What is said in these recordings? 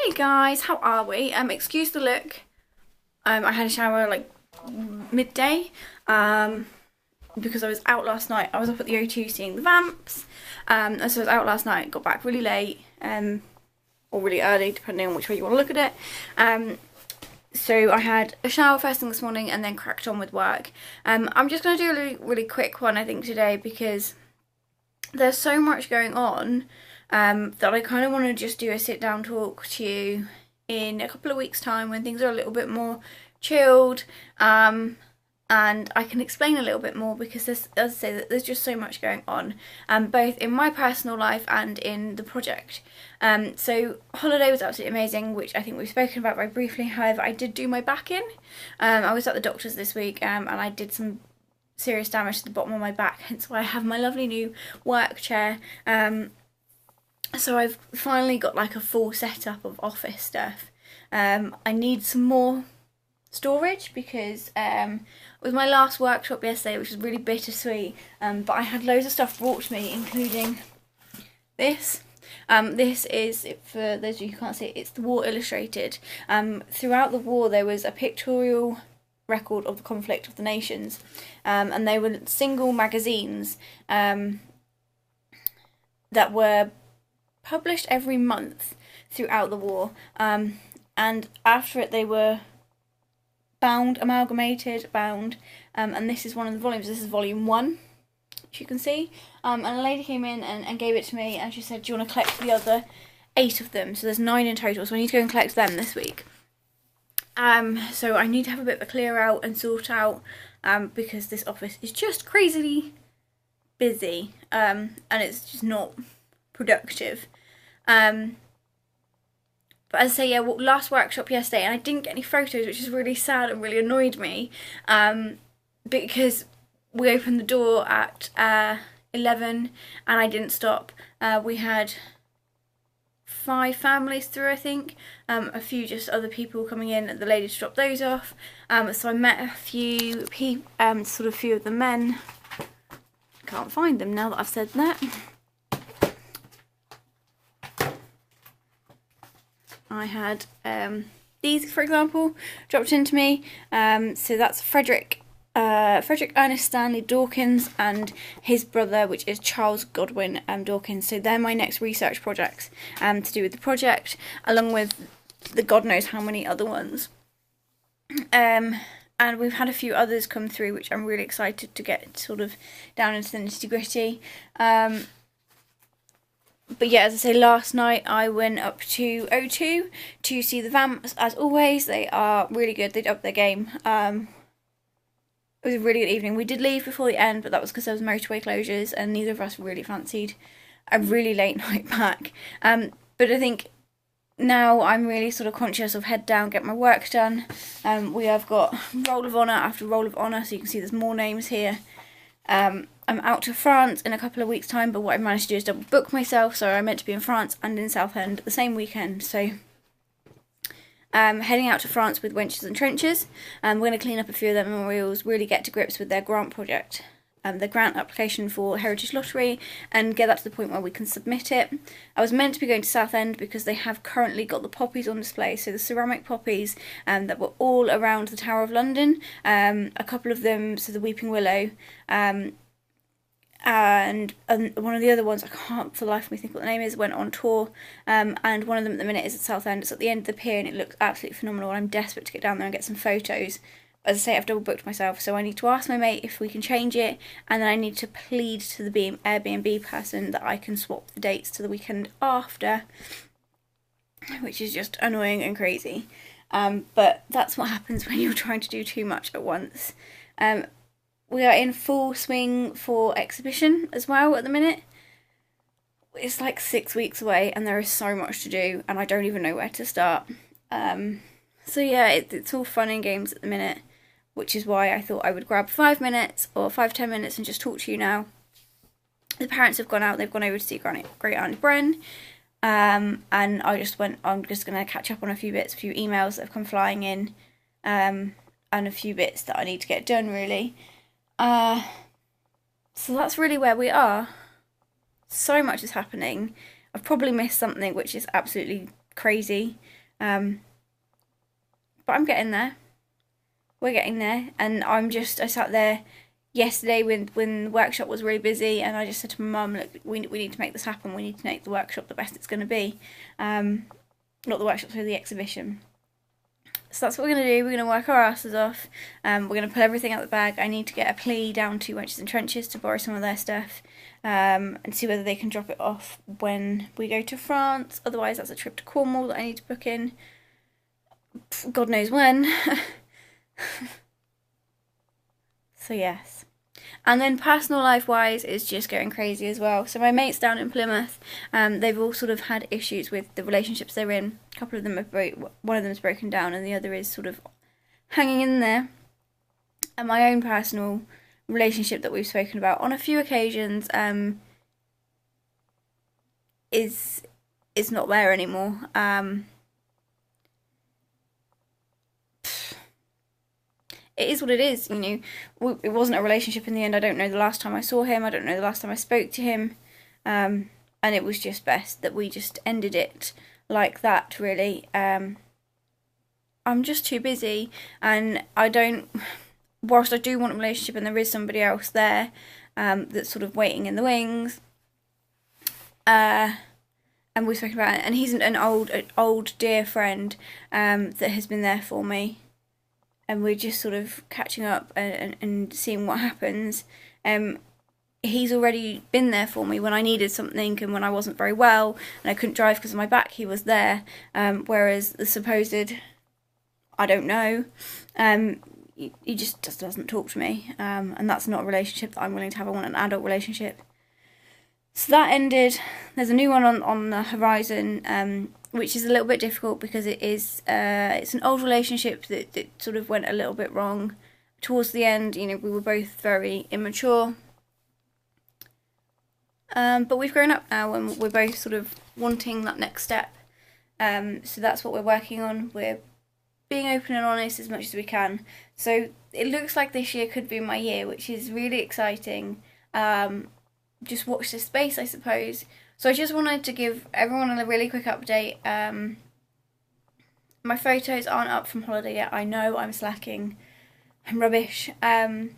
Hey guys, how are we? Excuse the look. I had a shower like midday. Because I was out last night. I was up at the O2 seeing the Vamps. And so I was out last night, got back really late, or really early, depending on which way you want to look at it. So I had a shower first thing this morning and then cracked on with work. I'm just going to do a really quick one, I think, today, because there's so much going on that I kind of want to just do a sit down talk to you in a couple of weeks' time when things are a little bit more chilled, and I can explain a little bit more, because there's, as I say, that there's just so much going on, both in my personal life and in the project. So holiday was absolutely amazing, which I think we've spoken about very briefly. However, I did do my back in. I was at the doctor's this week, and I did some serious damage to the bottom of my back, hence why I have my lovely new work chair. So I've finally got like a full setup of office stuff. I need some more storage because with my last workshop yesterday, which was really bittersweet, but I had loads of stuff brought to me, including this. This is, for those of you who can't see it, it's the War Illustrated. Throughout the war there was a pictorial record of the conflict of the nations, and they were single magazines that were published every month throughout the war, and after it they were bound, amalgamated, bound, and this is one of the volumes. This is volume 1, as you can see, and a lady came in and gave it to me, and she said, do you want to collect the other 8 of them? So there's 9 in total, so I need to go and collect them this week. So I need to have a bit of a clear out and sort out, because this office is just crazily busy, and it's just not productive. But as I say, yeah, last workshop yesterday, and I didn't get any photos, which is really sad and really annoyed me, because we opened the door at 11 and I didn't stop. We had 5 families through, I think, a few just other people coming in, the lady to drop those off. So I met a few people, sort of few of the men. Can't find them now that I've said that. I had these, for example, dropped into me. So that's Frederick Ernest Stanley Dawkins and his brother, which is Charles Godwin Dawkins. So they're my next research projects to do with the project, along with the God knows how many other ones. And we've had a few others come through, which I'm really excited to get sort of down into the nitty gritty. But yeah, as I say, last night I went up to O2 to see the Vamps. As always, they are really good. They'd up their game. It was a really good evening. We did leave before the end, but that was because there was motorway closures, and neither of us really fancied a really late night back. But I think now I'm really sort of conscious of head down, get my work done. We have got Roll of Honour after Roll of Honour, so you can see there's more names here. I'm out to France in a couple of weeks' time, but what I've managed to do is double book myself, so I'm meant to be in France and in Southend the same weekend. So heading out to France with Wenches and Trenches. We're going to clean up a few of their memorials, really get to grips with their grant project, the grant application for Heritage Lottery, and get that to the point where we can submit it. I was meant to be going to Southend because they have currently got the poppies on display, so the ceramic poppies that were all around the Tower of London. A couple of them, so the Weeping Willow, and one of the other ones, I can't for the life of me think what the name is, went on tour, and one of them at the minute is at Southend. It's at the end of the pier and it looks absolutely phenomenal, and I'm desperate to get down there and get some photos. As I say, I've double booked myself, so I need to ask my mate if we can change it, and then I need to plead to the Airbnb person that I can swap the dates to the weekend after, which is just annoying and crazy. But that's what happens when you're trying to do too much at once. We are in full swing for exhibition as well at the minute. It's like 6 weeks away and there is so much to do, and I don't even know where to start. So yeah, it's all fun and games at the minute, which is why I thought I would grab 5 minutes or 5-10 minutes and just talk to you now. The parents have gone out, they've gone over to see Great Aunt Bren, and I'm just going to catch up on a few bits, a few emails that have come flying in, and a few bits that I need to get done, really. So that's really where we are. So much is happening. I've probably missed something, which is absolutely crazy. But I'm getting there. We're getting there, and I sat there yesterday when the workshop was really busy, and I just said to my mum, look, we need to make this happen. We need to make the workshop the best it's going to be. Not the workshop, so the exhibition. So that's what we're going to do. We're going to work our asses off. We're going to pull everything out the bag. I need to get a plea down to Wenches and Trenches to borrow some of their stuff, and see whether they can drop it off when we go to France. Otherwise, that's a trip to Cornwall that I need to book in. God knows when. So yes. And then personal life wise is just going crazy as well. So my mates down in Plymouth, they've all sort of had issues with the relationships they're in. A couple of them one of them's broken down, and the other is sort of hanging in there. And my own personal relationship that we've spoken about on a few occasions is not there anymore. It is what it is, you know. It wasn't a relationship in the end. I don't know the last time I saw him. I don't know the last time I spoke to him. And it was just best that we just ended it like that, really. I'm just too busy, and whilst I do want a relationship and there is somebody else there that's sort of waiting in the wings, and we've spoken about it, and he's an old dear friend that has been there for me. And we're just sort of catching up and seeing what happens. He's already been there for me when I needed something, and when I wasn't very well and I couldn't drive because of my back, he was there. Whereas the supposed, I don't know, he just doesn't talk to me. And that's not a relationship that I'm willing to have. I want an adult relationship. So that ended. There's a new one on the horizon, which is a little bit difficult because it's an old relationship that sort of went a little bit wrong towards the end. You know, we were both very immature, but we've grown up now, and we're both sort of wanting that next step. So that's what we're working on. We're being open and honest as much as we can. So it looks like this year could be my year, which is really exciting. Just watch this space, I suppose. So I just wanted to give everyone a really quick update. My photos aren't up from holiday yet. I know I'm slacking. I'm rubbish. Yeah,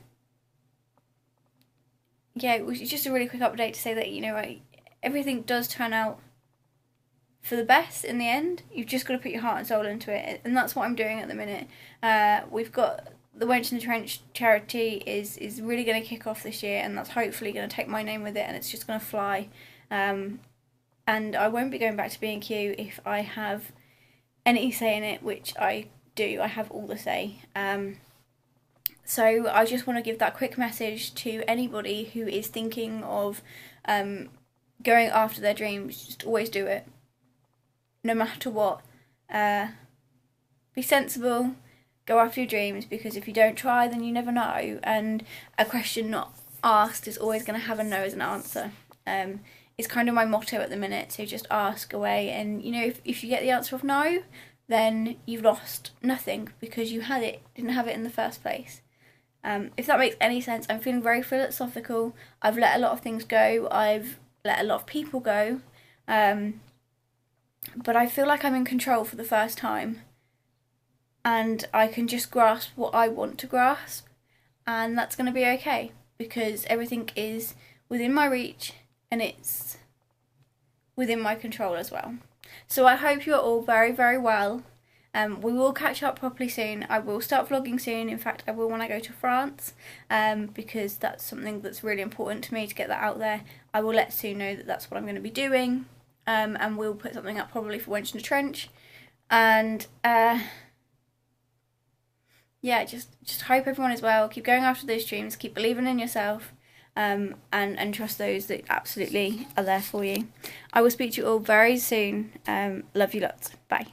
it was just a really quick update to say that, you know, everything does turn out for the best in the end. You've just got to put your heart and soul into it, and that's what I'm doing at the minute. We've got the Wench in the Trench charity is really going to kick off this year, and that's hopefully going to take my name with it, and it's just going to fly. And I won't be going back to B&Q if I have any say in it, which I do. I have all the say. So I just want to give that quick message to anybody who is thinking of going after their dreams. Just always do it, no matter what. Be sensible. Go after your dreams, because if you don't try, then you never know. And a question not asked is always going to have a no as an answer. It's kind of my motto at the minute, so just ask away. And, you know, if you get the answer of no, then you've lost nothing, because you didn't have it in the first place. If that makes any sense, I'm feeling very philosophical. I've let a lot of things go. I've let a lot of people go. But I feel like I'm in control for the first time. And I can just grasp what I want to grasp, and that's going to be okay, because everything is within my reach and it's within my control as well. So I hope you're all very, very well. We will catch up properly soon. I will start vlogging soon. In fact, I will when I go to France, because that's something that's really important to me, to get that out there. I will let Sue know that that's what I'm going to be doing, and we'll put something up probably for Wench in the Trench. And yeah, just hope everyone is well. Keep going after those dreams. Keep believing in yourself, and trust those that absolutely are there for you. I will speak to you all very soon. Love you lots. Bye.